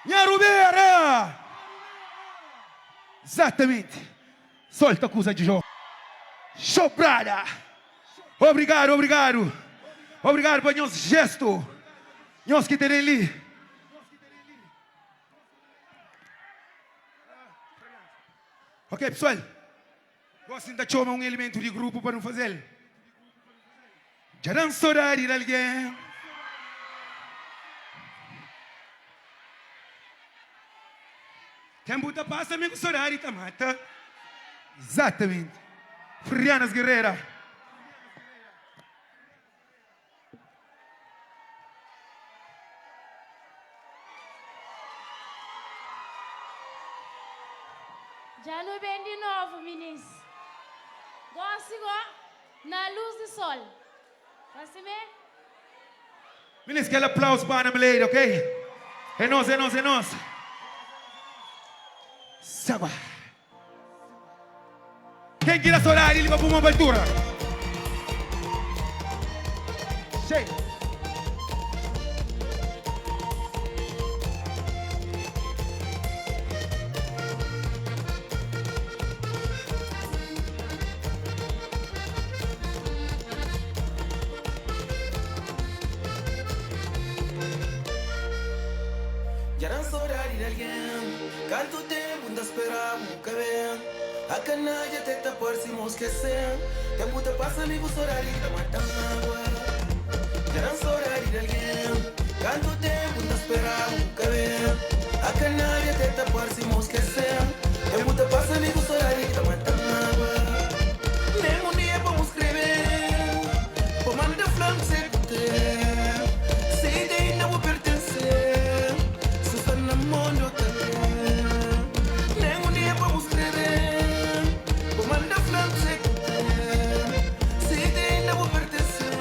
Minha Rubeira! Exatamente. Solta a coisa de jogo. Choprada! Obrigado, obrigado. Obrigado por nosso gesto. Nós que terem ali. Ok, pessoal. Gostem da chama um elemento de grupo para não fazer. Já não saudade de alguém. Quem buta passa mesmo saudade tá mata. Exatamente. Frianas Guerreira. Já não vem de novo, meninos. Gosto igual na luz do sol. Gosto bem? Meninos, aquele aplauso para a mulher, ok? É nós, é nós, é nós. Saba. Quem quer chorar, ele vai para uma abertura. Cheio. Já não saudade de alguém. Quanto tempo ainda esperamos que venha. A canalha tenta por se me esquecer. Tempo te passa, amigo, saudade tá matando água. Já não saudade de alguém. Quanto tempo ainda esperamos que venha. A canalha tenta por se me esquecer. Tempo te passa, amigo, saudade tá matando água. Nem um dia vamos escrever. Por mandar flanco sem ter. Sei de ainda vou pertencer. Susana Mondo também. Nem um dia vamos escrever. Por mandar flanco sem ter. Sei de ainda vou pertencer.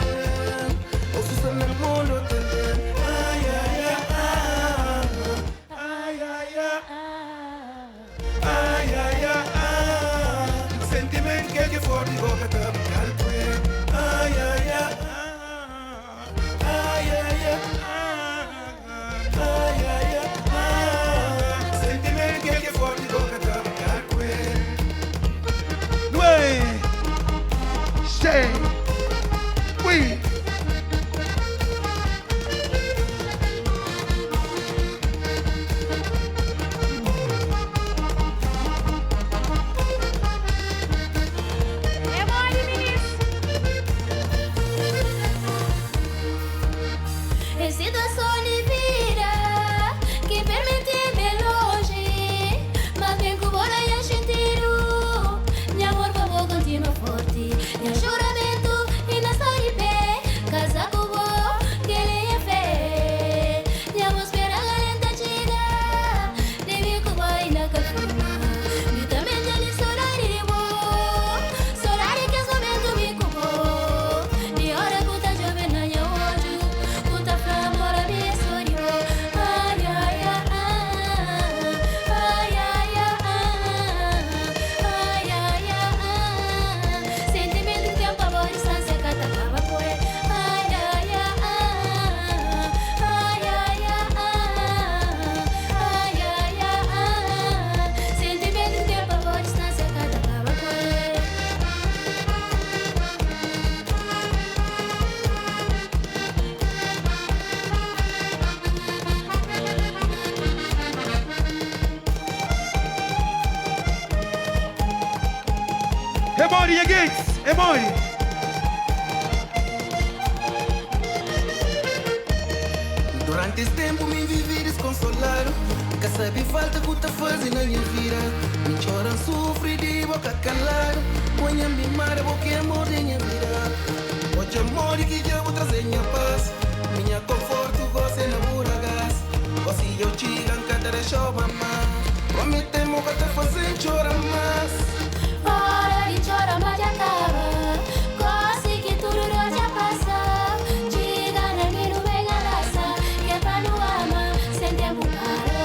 Oh, Susana Mondo também. Ai, ai, ai, ai, ai, ai, ai, ai, ai. Sentimento que for de boca também. Ai, ai, ai, ai, ai, ai. Ai, ai, ai, sentimento que forte boca da minha Nueve. Seis. Oui. É mole, meninos. Em situação de vida que permite-me longe, mas bem que bora e sentido. Meu amor vou continuar forte, meu juramento e na história de pé, casa com vou que ele é fé. Minha voz espera a galera chega, de mim que vai na cafuna. Me também já nem saudade de vou, saudade que esse momento me cubou. De hora que tá jovem na minha olho, puta flamora me sonhou. Ai, ai, ai, ai, ai, ai, ai, ai. Sentimento que tempo a distância que acaba por ele. Ai, ai, ai, ai, ai, ai, ai, ai. Sentimento que tempo a distância que acaba por ele. Emori, Gates. Emori. Durante esse tempo me vivi desconsolado. Que sabe falta que tá fazendo na minha vida. Me choram, sofre de boca calada. Põe a mimada, porque amor da minha vida. Hoje amor que eu vou trazer minha paz. Minha conforto, você na pura gás. Você eu te cada de chova mais. Prometemos que tá fazendo chorar mais. Hora de chorar, mas já acaba. Gosto que tudo já passa. Diga na mim, não vem a raça. Que é pra não amar, sem tempo para.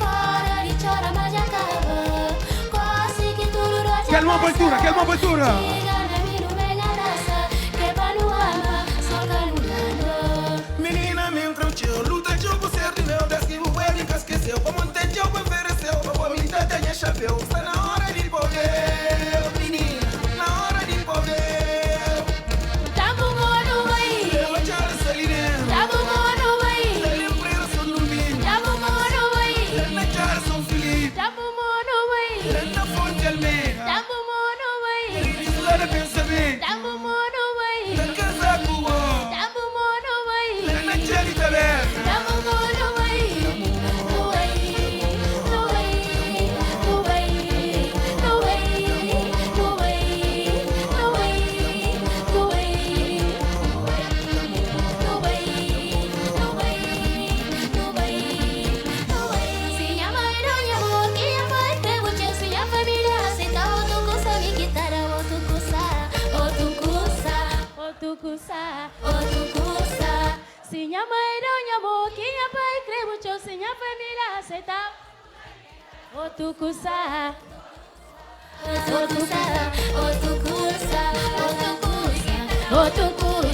Hora de chorar, mas já acaba. Gosto que tudo já passa. Quer uma abertura, quer uma abertura. Diga na mim, não vem a raça. Que é pra não amar, só calulando. Menina, me entrou, luta, jogo certo, meu Deus, que vou ver, que esqueci. pouquinho pai cremo teu sem a família aceitar. Outro cursa. Outro cursa. Outro cursa. Outro cursa. Outro cursa.